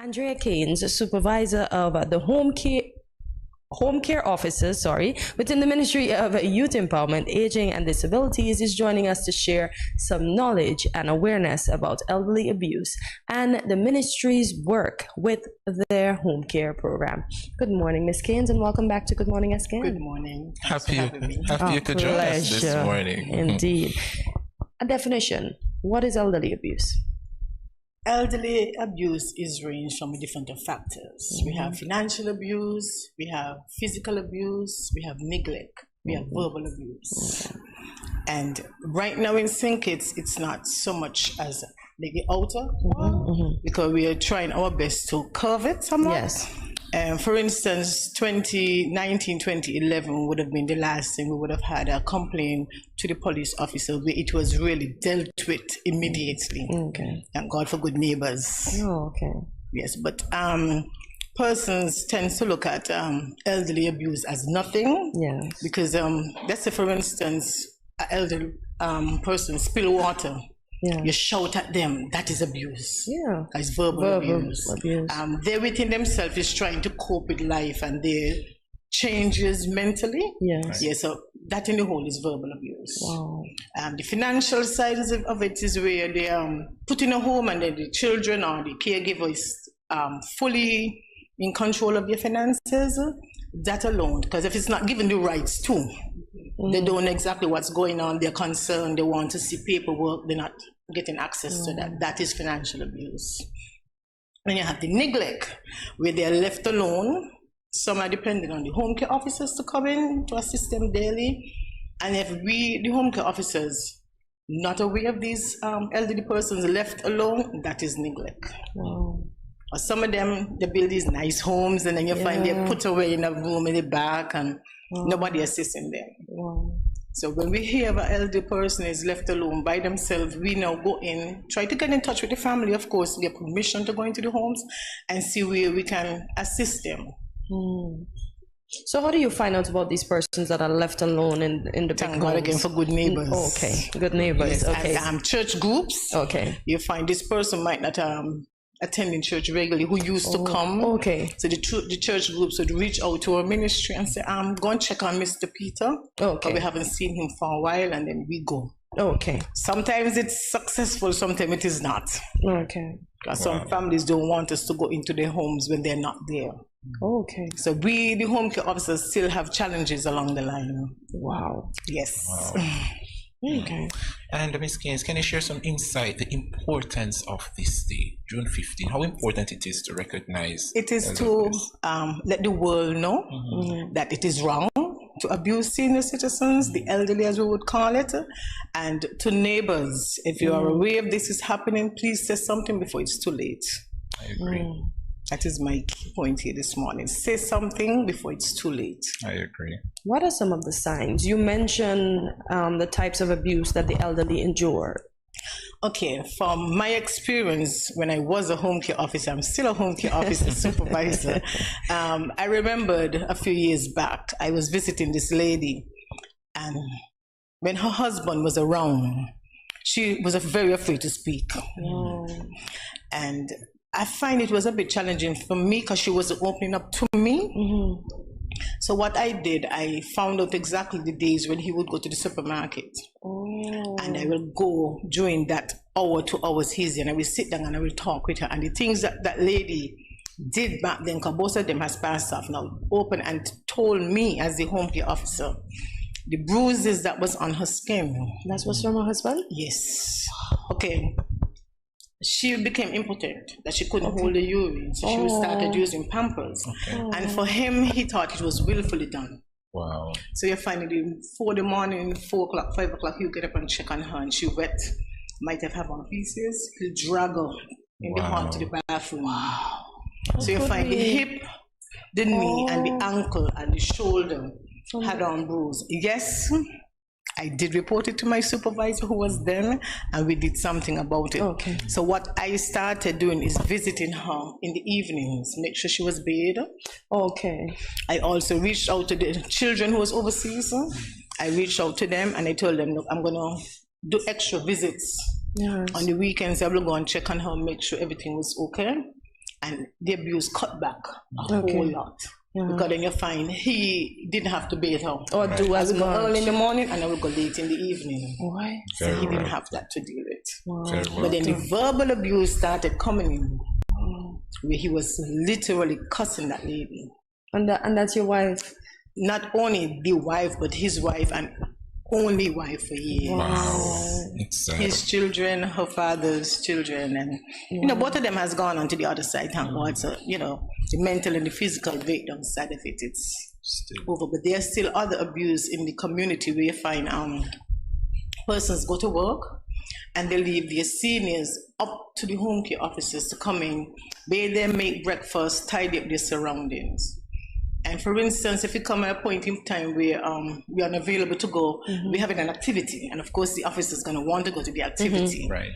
Andria Caines, Supervisor of the Home Care Officers, within the Ministry of Youth Empowerment, Aging and Disabilities, is joining us to share some knowledge and awareness about elderly abuse and the ministry's work with their home care program. Good morning, Ms. Caines, and welcome back to Good Morning SKN. Good morning. Happy you could join us this morning. Indeed. A definition: what is elderly abuse? Elderly abuse is ranged from different factors. We have financial abuse, we have physical abuse, we have neglect, we have verbal abuse. And right now in stkitts, it's not so much as the outer one, because we are trying our best to curve it somewhat. Yes. For instance, 2019, 2011 would have been the last thing we would have had a complaint to the police officer where it was really dealt with immediately. Okay. Thank God for good neighbors. Oh, okay. Yes, but persons tend to look at elderly abuse as nothing. Yes. Because let's say, for instance, an elderly person spill water. Yeah. You shout at them, that is abuse. Yeah. It's verbal abuse. They within themselves is trying to cope with life and their changes mentally. Yes. Yeah, so that in the whole is verbal abuse. Wow. The financial side of it is where they put in a home and then the children or the caregiver is fully in control of your finances. That alone, because if it's not given the rights to, they don't know exactly what's going on, they're concerned, they want to see paperwork, they're not getting access to that. That is financial abuse. And you have the neglect, where they're left alone. Some are dependent on the home care officers to come in to assist them daily. And if we, the home care officers, not aware of these elderly persons left alone, that is neglect. Wow. Or some of them, they build these nice homes and then you find they're put away in a room in the back and nobody assisting them. Wow. So when we hear of an elderly person is left alone by themselves, we now go in, try to get in touch with the family, of course, get permission to go into the homes and see where we can assist them. So how do you find out about these persons that are left alone in the Thank God again for good neighbors. Okay, good neighbors. Yes. Okay. And church groups. Okay. You find this person might not attending church regularly who used to come. Okay. So the church groups would reach out to our ministry and say, I'm going to check on Mr. Peter. Okay. But we haven't seen him for a while, and then we go. Okay. Sometimes it's successful, sometimes it is not. Okay. Because some families don't want us to go into their homes when they're not there. Okay. So we, the home care officers, still have challenges along the line. Wow. Yes. Wow. Okay. And Ms. Caines, can you share some insight, the importance of this day, June 15, how important it is to recognize? It is to let the world know that it is wrong to abuse senior citizens, the elderly as we would call it, and to neighbors. If you are aware of this is happening, please say something before it's too late. I agree. That is my key point here this morning. Say something before it's too late. I agree. What are some of the signs? You mentioned the types of abuse that the elderly endure. Okay, from my experience when I was a home care officer, I'm still a home care officer supervisor. I remembered a few years back, I was visiting this lady, and when her husband was around, she was very afraid to speak. And I find it was a bit challenging for me because she wasn't opening up to me. So what I did, I found out exactly the days when he would go to the supermarket. And I will go during that hour, 2 hours he's in, and I will sit down and I will talk with her. And the things that that lady did back then, because both of them has passed off now, open and told me as the home care officer, the bruises that was on her skin. That's what's from her husband? Yes. Okay. She became impotent, that she couldn't hold the urine, so she started using Pampers. And for him, he thought it was willfully done. Wow. So you find it in 4 in the morning, 4 o'clock, 5 o'clock, you get up and check on her, and she wet, might have on pieces. He'll drag her in the hall to the bathroom. So you find the hip, the knee, and the ankle, and the shoulder had on bruise. Yes, I did report it to my supervisor who was there, and we did something about it. Okay. So what I started doing is visiting her in the evenings, make sure she was bathed. Okay. I also reached out to the children who was overseas. I reached out to them and I told them, look, I'm going to do extra visits. On the weekends. I will go and check on her, make sure everything was okay. and the abuse cut back a whole lot. Because then you find he didn't have to bathe her. Or do as I would go early in much. the morning and I would go late in the evening. Why? So he didn't well. have that to deal with. Very But then the verbal abuse started coming in, where he was literally cussing that lady. And that's your wife. Not only the wife, but his wife and only wife for years. Wow. It's sad. His children, her father's children, and you know, both of them has gone on to the other side, thank God. So, you know, the mental and the physical breakdown side of it, it's Still. over. But there's still other abuse in the community where you find persons go to work and they leave their seniors up to the home care officers to come in, bathe them, make breakfast, tidy up their surroundings. And for instance, if you come at a point in time where you're unavailable to go, we're having an activity, and of course the officer is going to want to go to the activity. Right.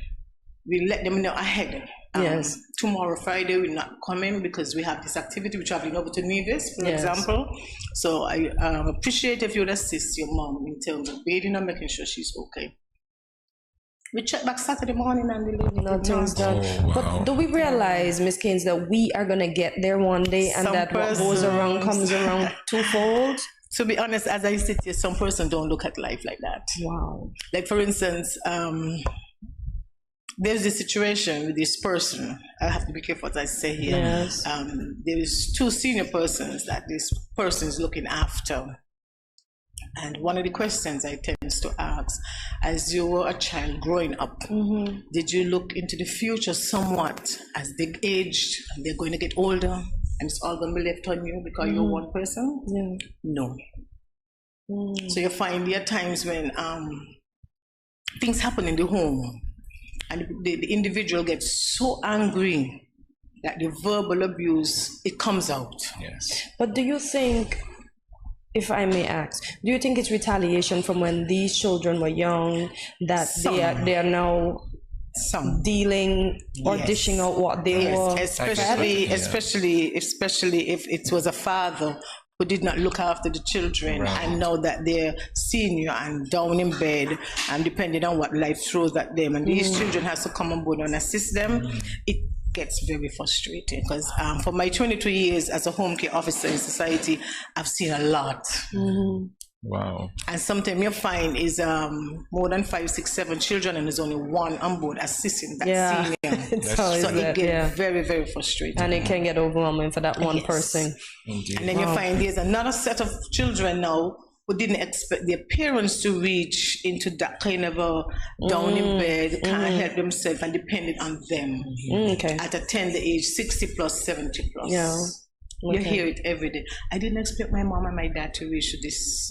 We let them know ahead. Yes. Tomorrow, Friday, we're not coming because we have this activity. We're traveling over to Nevis, for example. So I appreciate if you would assist your mom in terms of bathing and making sure she's okay. We check back Saturday morning and the lady Nothing's done. Oh, wow. But do we realize, Ms. Caines, that we are going to get there one day and Some that what goes around comes around twofold? To be honest, as I sit here, some person don't look at life like that. Wow. Like for instance, there's this situation with this person. I have to be careful what I say here. Yes. There's two senior persons that this person is looking after. And one of the questions I tend to ask, as you were a child growing up, did you look into the future somewhat as they aged and they're going to get older and it's all going to be left on you because you're one person? Yeah. No. So you find there are times when things happen in the home and the individual gets so angry that the verbal abuse, it comes out. Yes. But do you think, if I may ask, do you think it's retaliation from when these children were young that they are now Some. dealing or Yes. dishing out what they were? Especially, Yeah. especially if it was a father who did not look after the children Right. and know that they're senior and down in bed and depending on what life throws at them, and these children has to come on board and assist them. It gets very frustrating because for my 22 years as a home care officer in society, I've seen a lot. Wow. And sometimes you find is more than 5, 6, 7 children and there's only one on board assisting that Yeah. senior. It's always So it that, gets yeah. very, very frustrating. And it can get overwhelming for that one Yes. person. Indeed. And then you find there's another set of children now who didn't expect their parents to reach into that kind of a down in bed, can't help themselves and dependent on them Okay. at a tender age, 60 plus, 70 plus. Yeah. You Okay. hear it every day. I didn't expect my mom and my dad to reach this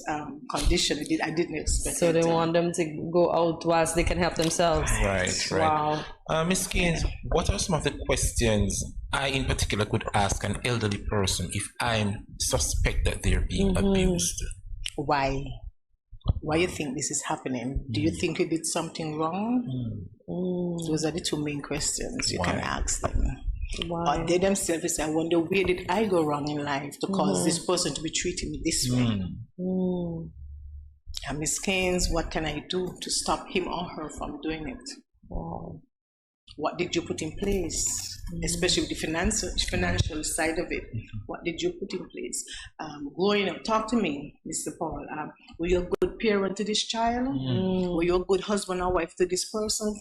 condition. I didn't expect So it. they want them to go out whilst they can help themselves. Right, right. Wow. Ms. Caines, what are some of the questions I in particular could ask an elderly person if I suspect that they're being abused? Why? Why you think this is happening? Do you think you did something wrong? Those are the two main questions you can ask them. Wow. Or they themselves say, I wonder where did I go wrong in life to cause this person to be treating me this way? And Ms. Caines, what can I do to stop him or her from doing it? Wow. What did you put in place? Especially with the financial side of it. What did you put in place? Growing up, talk to me, Mr. Paul. Were you a good parent to this child? Were you a good husband or wife to this person?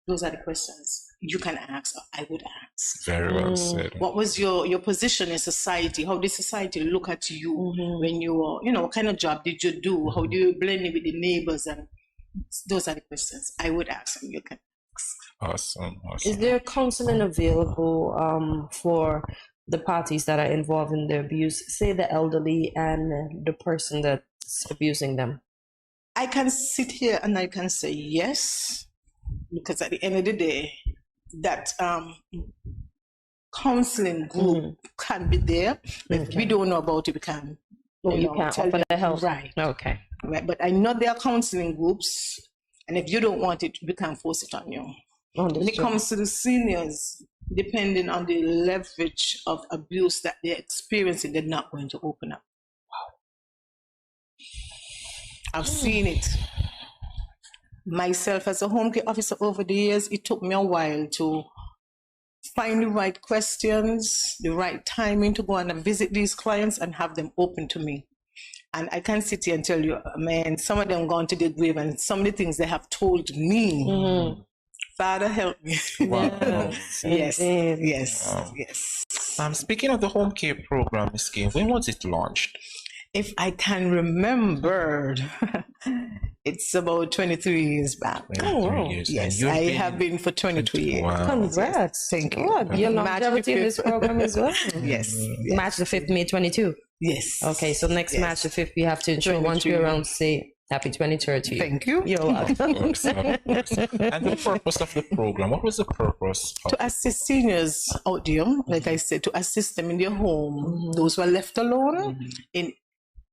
Those are the questions you can ask, or I would ask. Very well said. What was your position in society? How did society look at you when you were, what kind of job did you do? How do you blend in with the neighbors? And those are the questions I would ask, and you can ask. Awesome. Is there counseling available for the parties that are involved in the abuse, say the elderly and the person that's abusing them? I can sit here and I can say yes, because at the end of the day, that counseling group can be there. If we don't know about it, we can. You can't tell offer them, the help. right? Okay. Right, but I know there are counseling groups, and if you don't want it, we can force it on you. When it comes to the seniors, depending on the leverage of abuse that they're experiencing, they're not going to open up. Wow. I've seen it. Myself as a home care officer over the years, it took me a while to find the right questions, the right timing to go and visit these clients and have them open to me. And I can sit here and tell you, man, some of them gone to the grave, and some of the things they have told me, Father help me. Wow. Yes, Indeed. yes, Wow. yes. Speaking of the home care program, Ms. Caines, when was it launched? If I can remember, it's about 23 years back. 23 years. Yes, And you've I been- have been for 22 years. Wow. Congrats. Thank you. Good. Your Match longevity in the this fifth. program as well. Yes, Match the 5th, May 22. yes. Okay, so next Yes. match the 5th, we have to ensure once we're 23. around, say happy 23rd to you. Thank you. You're welcome. Of course. And the purpose of the program, what was the purpose? Of To assist seniors out there, like I said, to assist them in their home, those who are left alone in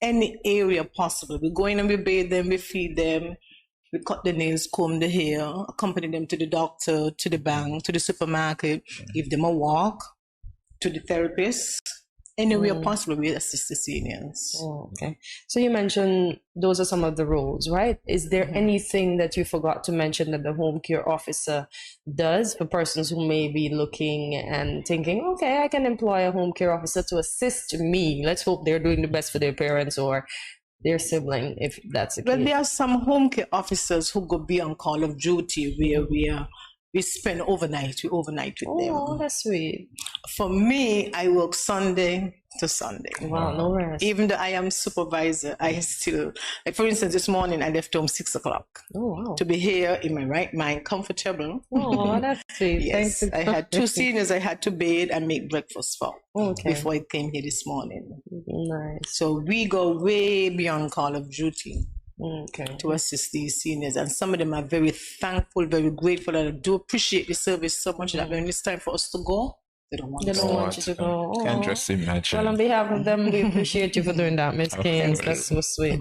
any area possible. We go in and we bathe them, we feed them, we cut the nails, comb the hair, accompany them to the doctor, to the bank, to the supermarket, give them a walk, to the therapist. Anywhere possible, we assist the seniors. Oh, okay. So you mentioned those are some of the roles, right? Is there anything that you forgot to mention that the home care officer does for persons who may be looking and thinking, okay, I can employ a home care officer to assist me. Let's hope they're doing the best for their parents or their sibling, if that's the Well, case. there are some home care officers who go beyond call of duty where we spend overnight. We overnight with them. Oh, that's sweet. For me, I work Sunday to Sunday. Wow, no rest. Even though I am supervisor, I still, like for instance, this morning I left home 6 o'clock Oh, wow. to be here in my right mind, comfortable. Oh, that's sweet. Yes, Thanks. I had 2 seniors I had to bathe and make breakfast for Okay. before I came here this morning. Nice. So we go way beyond call of duty Okay. to assist these seniors, and some of them are very thankful, very grateful, and I do appreciate the service so much that when it's time for us to go, they don't want They to don't go. want you to go. Can't Oh. just imagine. Well, on behalf of them, we appreciate you for doing that, Miss Of Caines. course. That's so sweet.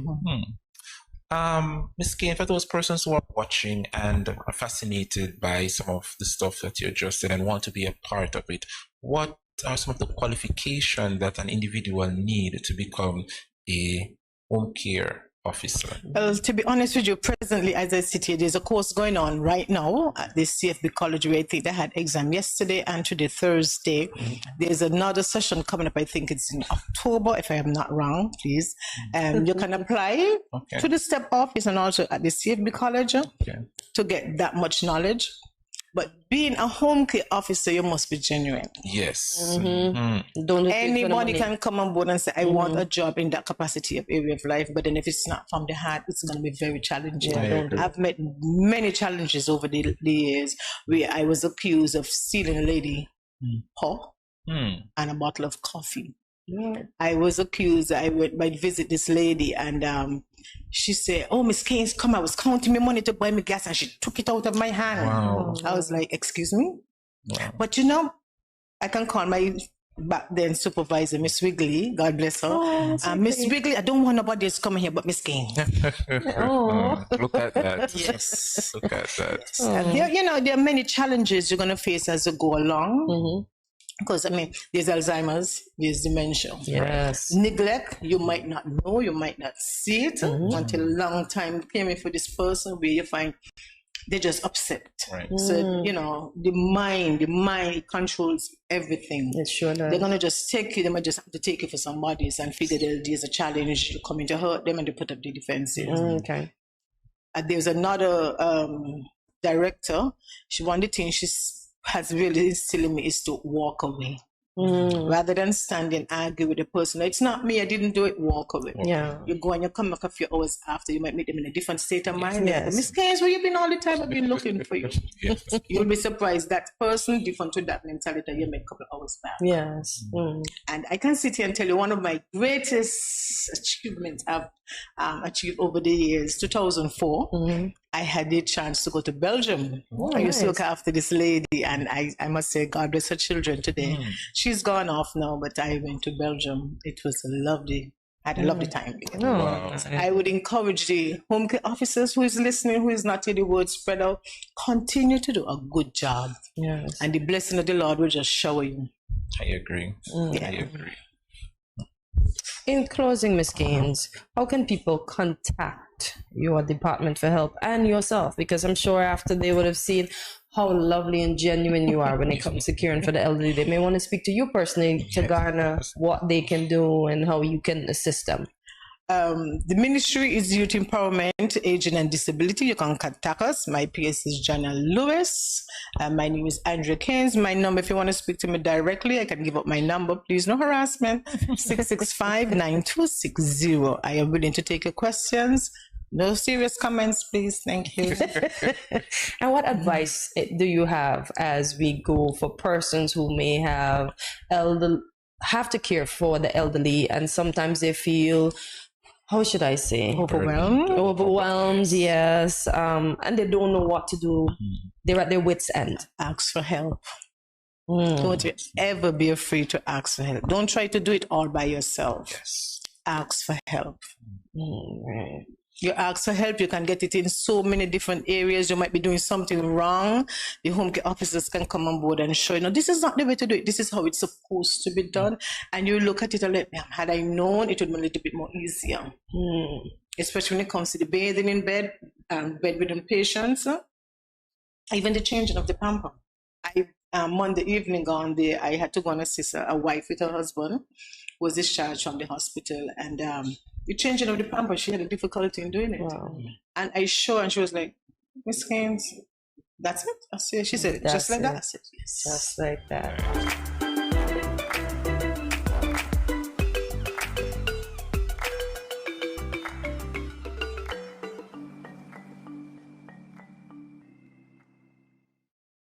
Ms. Caines, for those persons who are watching and are fascinated by some of the stuff that you just said and want to be a part of it, what are some of the qualifications that an individual need to become a home care officer? Well, to be honest with you, presently, as I sit here, there's a course going on right now at the CFB College where I think they had exam yesterday and today, Thursday. There's another session coming up, I think it's in October, if I am not wrong, please. You can apply Okay. to the STEP office and also at the CFB College Okay. to get that much knowledge. But being a home care officer, you must be genuine. Yes. Don't do it for the Anybody money. can come on board and say, I want a job in that capacity of area of life, but then if it's not from the heart, it's going to be very challenging. I agree. I've met many challenges over the years where I was accused of stealing a lady pop and a bottle of coffee. Yeah. I was accused, I might visit this lady and she said, oh, Miss Caines, come, I was counting my money to buy me gas and she took it out of my hand. Wow. I was like, excuse me? Wow. But you know, I can call my back then supervisor, Miss Wigley, God bless her. Oh, that's Miss okay. Wigley, I don't want nobody else coming here but Miss Caines. Look at that. Yes. Look at that. There are many challenges you're going to face as you go along. Because, I mean, there's Alzheimer's, there's dementia. Yes. Neglect, you might not know, you might not see it until a long time came in for this person where you find they're just upset. Right. So, the mind controls everything. It sure does. They're going to just take you, they might just have to take you for somebody and figure that there's a challenge, you're coming to hurt them and they put up the defenses. Okay. There's another director, one of the things she has really instilled in me is to walk away. Rather than stand and argue with the person. It's not me, I didn't do it, walk away. Yeah. You go and you come back a few hours after, you might meet them in a different state of mind. Yes. Miss Caines, where you been all the time? I've been looking for you. Yes. You'll be surprised that person different to that mentality you met a couple of hours back. Yes. And I can sit here and tell you one of my greatest achievements I've achieved over the years, 2004, I had the chance to go to Belgium. I used to look after this lady, and I must say, God bless her children today. She's gone off now, but I went to Belgium. It was I had a lovely time there. Wow. I would encourage the home care officers who is listening, who is not here, the word spread out, continue to do a good job. Yes. And the blessing of the Lord will just shower you. I agree. I agree. In closing, Ms. Caines, how can people contact your department for help and yourself? Because I'm sure after they would have seen how lovely and genuine you are when it comes to caring for the elderly. They may want to speak to you personally to garner what they can do and how you can assist them. The ministry is Youth Empowerment, Aging and Disability. You can contact us. My PS is Jana Lewis. My name is Andria Caines. My number, if you want to speak to me directly, I can give up my number. Please, no harassment. 665-9260. I am willing to take your questions. No serious comments, please. Thank you. And what advice do you have as we go for persons who may have to care for the elderly, and sometimes they feel, how should I say? Overwhelmed, yes. And they don't know what to do. They're at their wits' end. Ask for help. Don't ever be afraid to ask for help. Don't try to do it all by yourself. Yes. Ask for help. Right. You ask for help, you can get it in so many different areas. You might be doing something wrong. The home care officers can come on board and show you, no, this is not the way to do it. This is how it's supposed to be done. And you look at it and like, had I known, it would be a little bit more easier. Especially when it comes to the bathing in bed, bedridden patients, even the changing of the pamper. Monday evening on there, I had to go and assist a wife with her husband, who was discharged from the hospital, and the changing of the pamper, she had a difficulty in doing it. Wow. And I showed, and she was like, Miss Caines, that's it? She said, just like that? I said, yes. Just like that.